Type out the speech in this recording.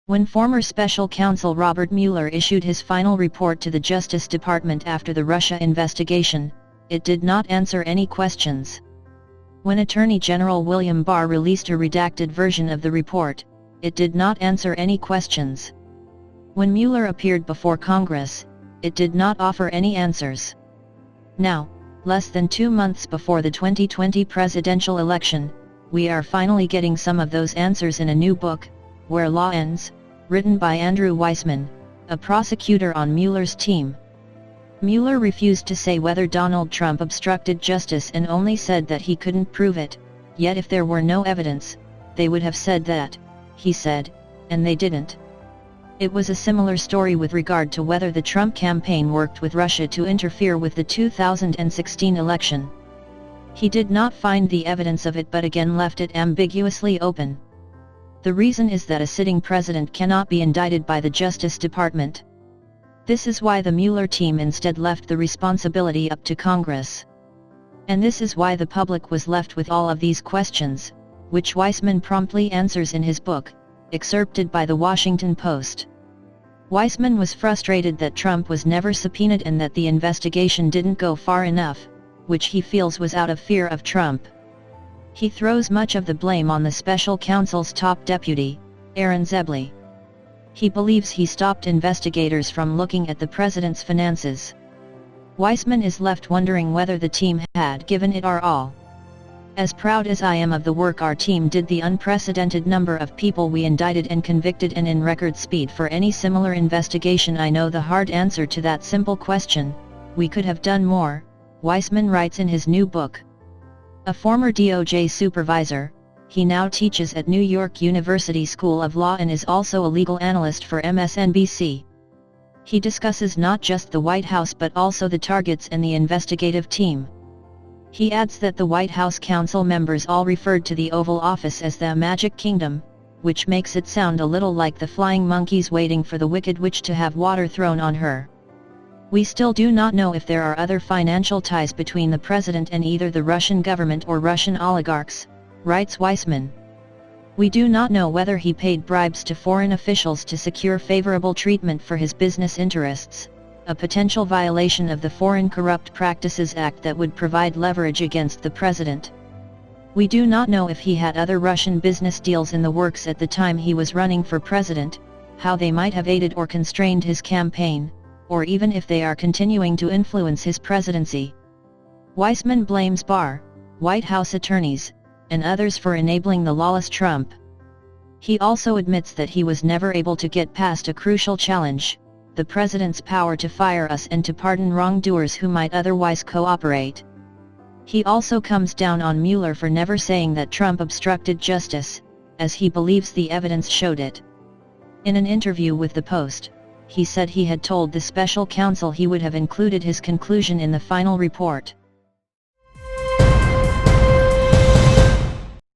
When former special counsel Robert Mueller issued his final report to the Justice Department after the Russia investigation, it did not answer any questions. When Attorney General William Barr released a redacted version of the report, it did not answer any questions. When Mueller appeared before Congress, it did not offer any answers. Now, less than 2 months before the 2020 presidential election, we are finally getting some of those answers in a new book, Where Law Ends, written by Andrew Weissmann, a prosecutor on Mueller's team. Mueller refused to say whether Donald Trump obstructed justice and only said that he couldn't prove it, yet if there were no evidence, they would have said that, he said, and they didn't. It was a similar story with regard to whether the Trump campaign worked with Russia to interfere with the 2016 election. He did not find the evidence of it but again left it ambiguously open. The reason is that a sitting president cannot be indicted by the Justice Department. This is why the Mueller team instead left the responsibility up to Congress. And this is why the public was left with all of these questions, which Weissmann promptly answers in his book, excerpted by the Washington Post. Weissmann was frustrated that Trump was never subpoenaed and that the investigation didn't go far enough, which he feels was out of fear of Trump. He throws much of the blame on the special counsel's top deputy, Aaron Zebley. He believes he stopped investigators from looking at the president's finances. Weissmann is left wondering whether the team had given it our all. As proud as I am of the work our team did, the unprecedented number of people we indicted and convicted and in record speed for any similar investigation, I know the hard answer to that simple question: we could have done more, Weissmann writes in his new book. A former DOJ supervisor, he now teaches at New York University School of Law and is also a legal analyst for MSNBC. He discusses not just the White House but also the targets and the investigative team. He adds that the White House council members all referred to the Oval Office as the Magic Kingdom, which makes it sound a little like the flying monkeys waiting for the Wicked Witch to have water thrown on her. We still do not know if there are other financial ties between the president and either the Russian government or Russian oligarchs, writes Weissmann. We do not know whether he paid bribes to foreign officials to secure favorable treatment for his business interests, a potential violation of the Foreign Corrupt Practices Act that would provide leverage against the president. We do not know if he had other Russian business deals in the works at the time he was running for president, how they might have aided or constrained his campaign, or even if they are continuing to influence his presidency. Weissmann blames Barr, White House attorneys, and others for enabling the lawless Trump. He also admits that he was never able to get past a crucial challenge: the president's power to fire us and to pardon wrongdoers who might otherwise cooperate. He also comes down on Mueller for never saying that Trump obstructed justice, as he believes the evidence showed it. In an interview with the Post, he said he had told the special counsel he would have included his conclusion in the final report.